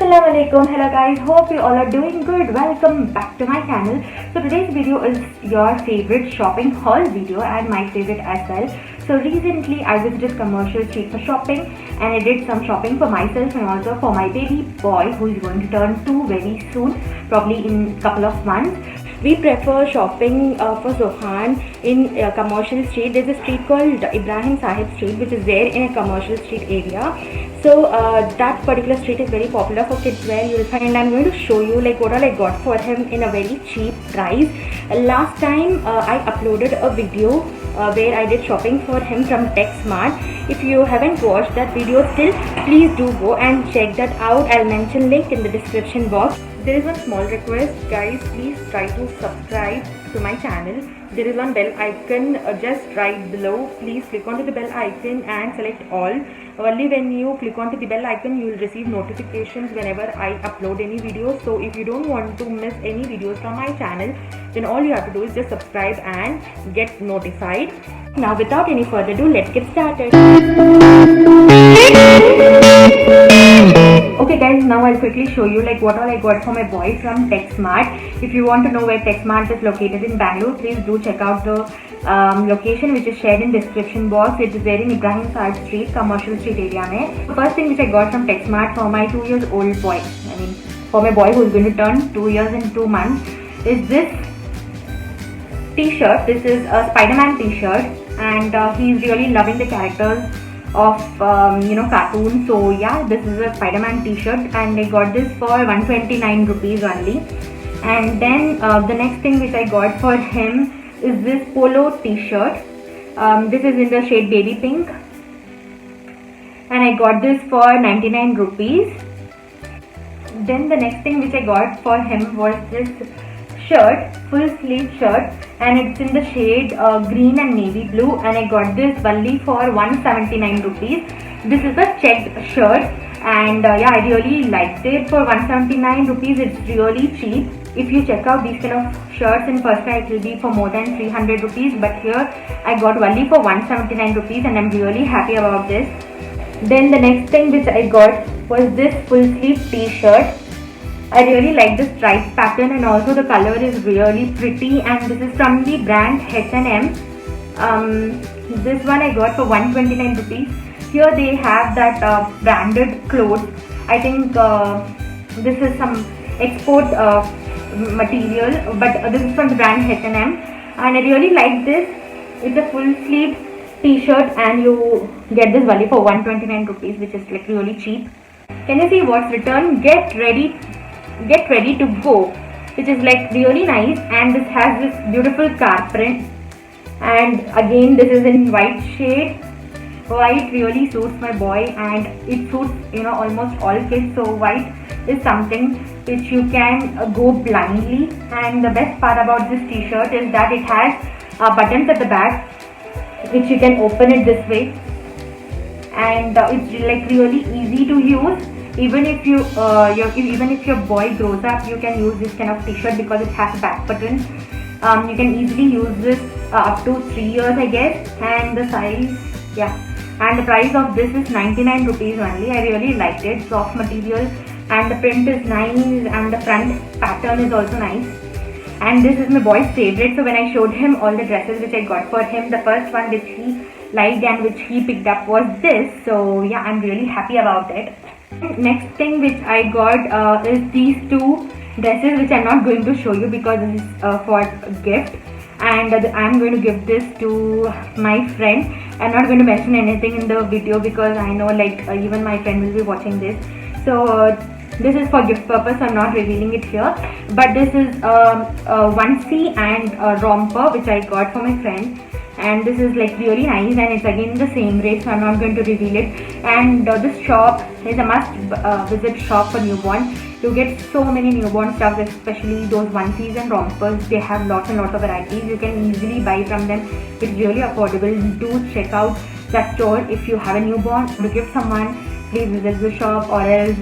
Assalamualaikum. Hello guys, hope you all are doing good. Welcome back to my channel. So today's video is your favorite shopping haul video and my favorite as well. So recently I visited Commercial Street for shopping and I did some shopping for myself and also for my baby boy who is going to turn 2 very soon, probably in a couple of months. We prefer shopping for Zohan in Commercial Street. There's a street called Ibrahim Sahib Street which is there in a Commercial Street area. So that particular street is very popular for kids wear. You'll find, and I'm going to show you like what all I got for him in a very cheap price. Last time I uploaded a video where I did shopping for him from TechSmart. If you haven't watched that video still, please do go and check that out. I'll mention link in the description box. There is one small request, guys, please try to subscribe to my channel. There is one bell icon just right below. Please click onto the bell icon and select all. Only when you click onto the bell icon you will receive notifications whenever I upload any videos. So if you don't want to miss any videos from my channel, then all you have to do is just subscribe and get notified. Now without any further ado, let's get started. Okay guys, now I'll quickly show you like what all I got for my boy from TechSmart. If you want to know where TechSmart is located in Bangalore, please do check out the location which is shared in description box. It is there in Ibrahim Sahib Street, Commercial Street area mein. The first thing which I got from TechSmart for my 2-year-old boy, for my boy who is going to turn 2 years in 2 months, is this t-shirt. This is a Spider-Man t-shirt and he's really loving the characters of cartoon. So yeah, this is a Spider-Man t-shirt and I got this for 129 rupees only. And then the next thing which I got for him is this polo t-shirt. This is in the shade baby pink and I got this for 99 rupees. Then the next thing which I got for him was this shirt, full sleeve shirt, and it's in the shade green and navy blue, and I got this only for 179 rupees. This is a checked shirt and yeah, I really liked it. For 179 rupees it's really cheap. If you check out these kind of shirts in First Cry, it will be for more than 300 rupees, but here I got only for 179 rupees and I'm really happy about this. Then the next thing which I got was this full sleeve t-shirt. I really like the stripe pattern and also the color is really pretty, and this is from the brand H&M. This one I got for 129 rupees. Here they have that branded clothes. I think this is some export material, but this is from the brand H&M and I really like this. It's a full sleeve t-shirt and you get this only for 129 rupees, which is like really cheap. Can you see what's written? Get ready to go, which is like really nice, and this has this beautiful car print, and again this is in white shade. White really suits my boy and it suits almost all kids. So white is something which you can go blindly, and the best part about this t-shirt is that it has buttons at the back which you can open it this way, and it's like really easy to use. Even if your boy grows up, you can use this kind of t-shirt because it has a back button. You can easily use this up to 3 years, I guess. And the size, yeah, and the price of this is 99 rupees only. I really liked it. Soft material and the print is nice and the front pattern is also nice. And this is my boy's favorite. So when I showed him all the dresses which I got for him, the first one which he liked and which he picked up was this. So yeah, I'm really happy about it. Next thing which I got is these two dresses, which I'm not going to show you because this is for a gift, and I'm going to give this to my friend. I'm not going to mention anything in the video because I know like even my friend will be watching this. So this is for gift purpose, I'm not revealing it here, but this is a onesie and a romper which I got for my friend. And this is like really nice and it's again the same rate, so I'm not going to reveal it. And this shop is a must visit shop for newborn. You get so many newborn stuff, especially those onesies and rompers. They have lots and lots of varieties. You can easily buy from them. It's really affordable. Do check out that store if you have a newborn to give someone. Please visit the shop, or else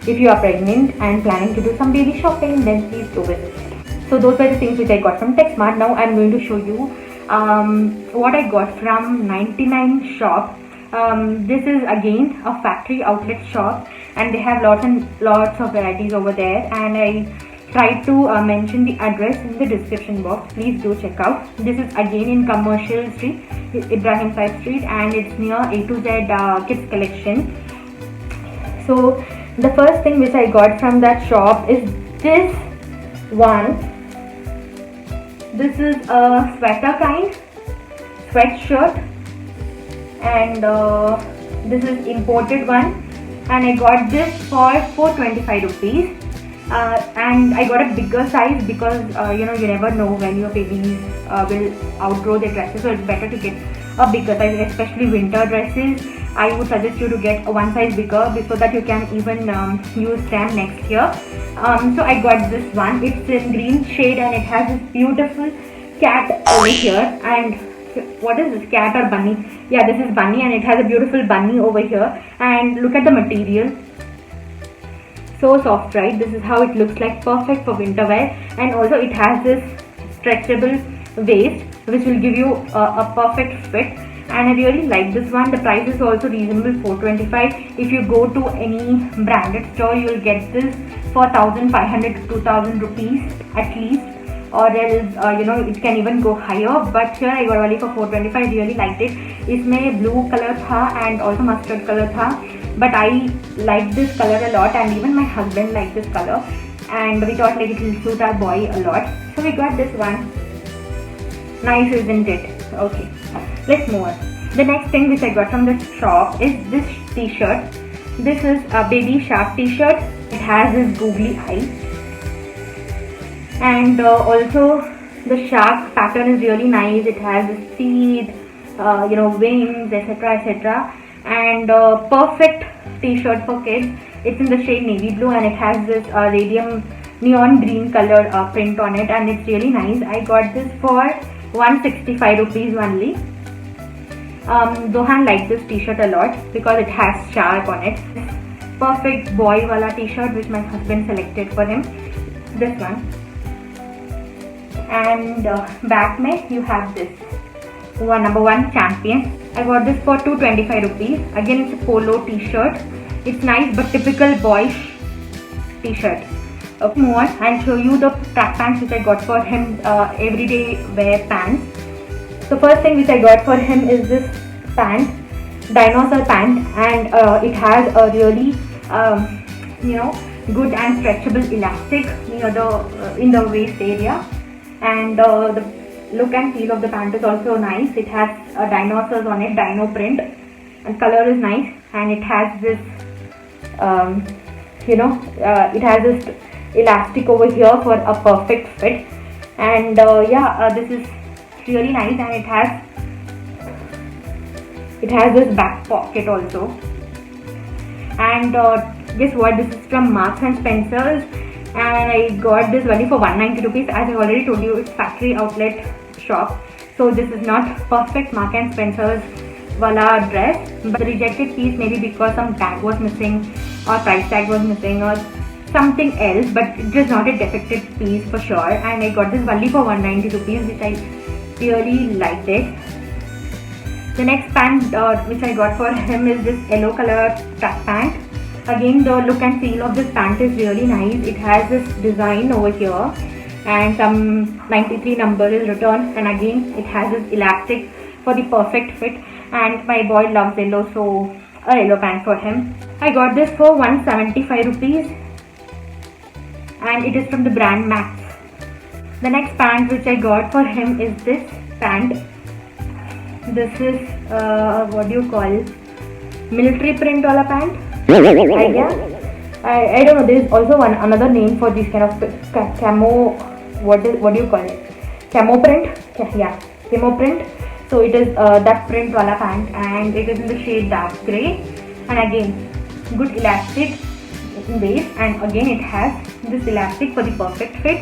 if you are pregnant and planning to do some baby shopping, then please do visit. So those were the things which I got from TechSmart. Now I'm going to show you what I got from 99 shop. This is again a factory outlet shop and they have lots and lots of varieties over there, and I tried to mention the address in the description box. Please do check out. This is again in Commercial Street, Ibrahim Saib Street, and it's near A to Z Kids Collection. So the first thing which I got from that shop is this one. This is a sweater kind sweatshirt, and this is imported one, and I got this for 425 rupees. And I got a bigger size because you never know when your babies will outgrow their dresses, so it's better to get a bigger size, especially winter dresses. I would suggest you to get one size bigger so that you can even use them next year. So I got this one. It's in green shade, and it has this beautiful cat over here. And what is this, cat or bunny? Yeah, this is bunny, and it has a beautiful bunny over here. And look at the material. So soft, right? This is how it looks like, perfect for winter wear. And also it has this stretchable waist which will give you a perfect fit, and I really like this one. The price is also reasonable, 425. If you go to any branded store, you will get this for 1500 to 2000 rupees at least, or else it can even go higher, but here I got only for 425. I really liked it. इसमें blue color था and also mustard color था, but I like this color a lot, and even my husband liked this color, and we thought like it will suit our boy a lot, so we got this one. Nice, isn't it? Okay, let's move on. The next thing which I got from the shop is this t-shirt. This is a baby shark t-shirt. It has this googly eyes, and also the shark pattern is really nice. It has this teeth, wings, etc., and perfect t-shirt for kids. It's in the shade navy blue, and it has this radium neon green color print on it, and it's really nice. I got this for 165 rupees only. Zohan liked this t-shirt a lot because it has shark on it. Perfect boy wala t-shirt which my husband selected for him. This one. And back mein you have this one, number 1 champion. I got this for 225 rupees. Again, it's a polo t-shirt. It's nice but typical boyish t-shirt. Okay, move on. I'll show you the track pants which I got for him, everyday wear pants. So first thing which I got for him is this pant, dinosaur pant, and it has a really good and stretchable elastic near the in the waist area, and the look and feel of the pant is also nice. It has dinosaurs on it, dino print, and color is nice, and it has this it has this elastic over here for a perfect fit, and this is really nice, and it has this back pocket also. And guess what, this is from Marks and Spencer's, and I got this only for 190 rupees. As I already told you, it's factory outlet shop, so this is not perfect Marks and Spencer's wala dress, but the rejected piece maybe because some tag was missing or price tag was missing or something else, but it is not a defective piece for sure. And I got this only for 190 rupees, which I really liked it. The next pant which I got for him is this yellow color track pant. Again, the look and feel of this pant is really nice. It has this design over here, and some 93 number is written, and again it has this elastic for the perfect fit, and my boy loves yellow, so a yellow pant for him. I got this for 175 rupees, and it is from the brand Max. The next pant which I got for him is this pant. This is what do you call, military print wala pant, I guess. I don't know. There is also another name for this kind of camo. What do you call it? Camo print. Yeah, camo print. So it is that print wala pant, and it is in the shade dark grey, and again good elastic in base, and again it has this elastic for the perfect fit.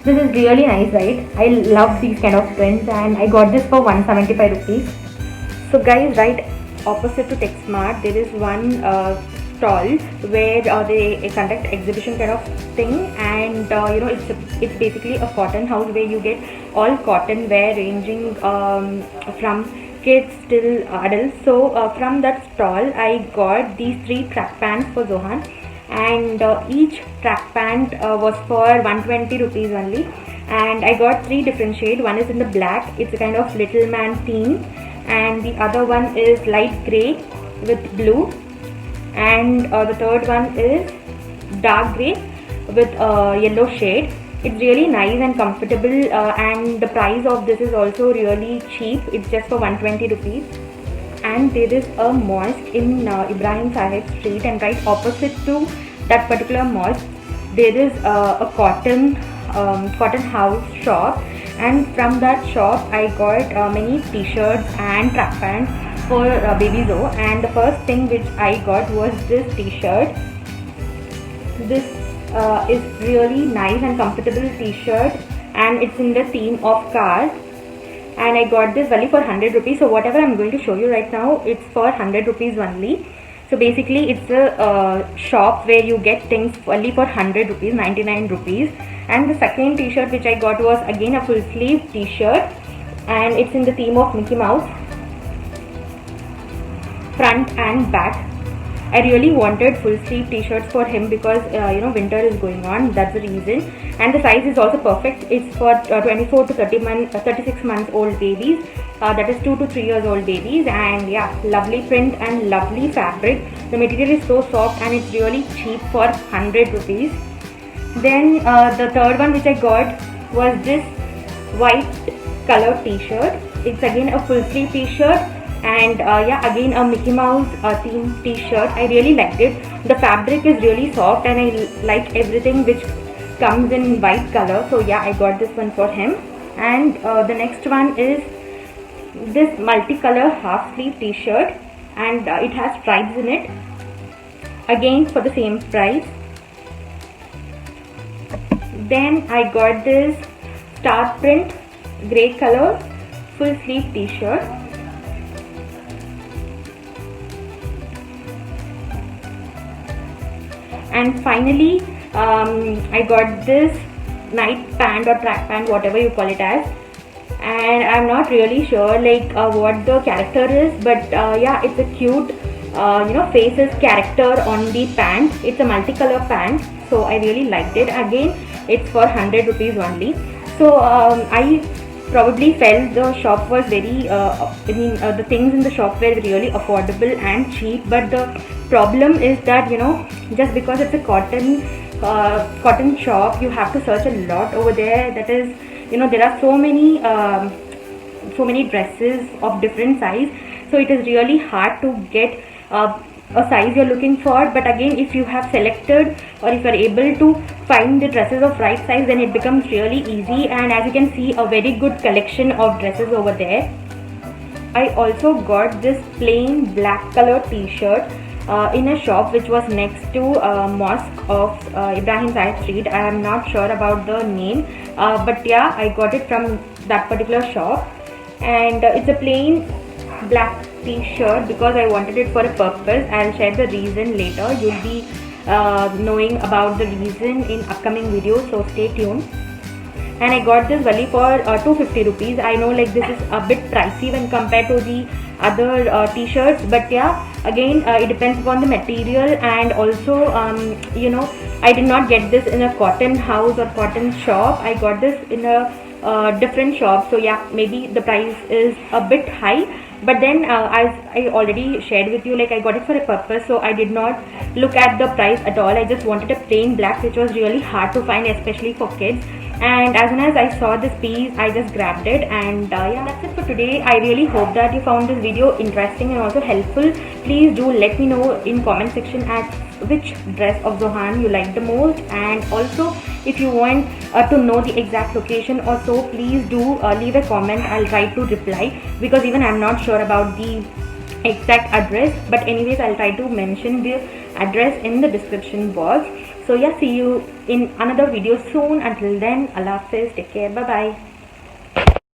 This is really nice, right? I love these kind of prints, and I got this for 175 rupees. So guys, right opposite to TechSmart, there is one stall where they conduct exhibition kind of thing, and it's basically a cotton house where you get all cotton wear ranging from kids till adults. So from that stall I got these 3 track pants for Zohan. and each track pant was for 120 rupees only. And I got 3 different shades. One is in the black, it's a kind of little man theme, and the other one is light grey with blue, and the third one is dark grey with yellow shade. It's really nice and comfortable, and the price of this is also really cheap. It's just for 120 rupees. And there is a mosque in Ibrahim Sahib Street, and right opposite to that particular mosque there is a cotton house shop, and from that shop I got many t-shirts and track pants for Baby Zoe. And the first thing which I got was this t-shirt. This is really nice and comfortable t-shirt, and it's in the theme of cars, and I got this only for 100 rupees. So whatever I'm going to show you right now, it's for 100 rupees only. So basically it's a shop where you get things only for 100 rupees, 99 rupees. And the second t-shirt which I got was again a full sleeve t-shirt, and it's in the theme of Mickey Mouse, front and back. I really wanted full sleeve t-shirts for him because winter is going on, that's the reason. And the size is also perfect. It's for 24 to 36 months old babies, that is 2 to 3 years old babies. And yeah, lovely print and lovely fabric. The material is so soft and it's really cheap for 100 rupees. Then the third one which I got was this white color t-shirt. It's again a full sleeve t-shirt, and again a Mickey Mouse theme t-shirt. I really liked it. The fabric is really soft and I like everything which comes in white color. So yeah, I got this one for him. And the next one is this multicolor half sleeve t-shirt, and it has stripes in it, again for the same price. Then I got this star print grey color full sleeve t-shirt. And finally I got this night pant or track pant, whatever you call it as, and I'm not really sure like what the character is, but yeah, it's a cute faces character on the pant. It's a multicolor pant, so I really liked it. Again, it's for 100 rupees only. So I probably felt the shop was very the things in the shop were really affordable and cheap, but the problem is that just because it's a cotton shop, you have to search a lot over there. That is, there are so many dresses of different size, so it is really hard to get a size you're looking for. But again, if you have selected or if you're able to find the dresses of right size, then it becomes really easy. And as you can see, a very good collection of dresses over there. I also got this plain black color t-shirt in a shop which was next to Mosque of Ibrahim Sahib Street. I am not sure about the name, but yeah, I got it from that particular shop. And it's a plain black t-shirt because I wanted it for a purpose. I'll share the reason later. You'll be knowing about the reason in upcoming videos, so stay tuned. And I got this only for 250 rupees. I know like this is a bit pricey when compared to the other t-shirts, but yeah, again it depends upon the material. And also I did not get this in a cotton house or cotton shop. I got this in a different shop, so yeah, maybe the price is a bit high. But then as I already shared with you, like I got it for a purpose, so I did not look at the price at all. I just wanted a plain black, which was really hard to find, especially for kids. And as soon as I saw this piece, I just grabbed it. And yeah, that's it for today. I really hope that you found this video interesting and also helpful. Please do let me know in comment section at which dress of Zohan you like the most, and also if you want to know the exact location or so, please do leave a comment. I'll try to reply, because even I'm not sure about the exact address, but anyways, I'll try to mention the address in the description box. So yeah, see you in another video soon. Until then, Allah Hafiz, take care, bye bye.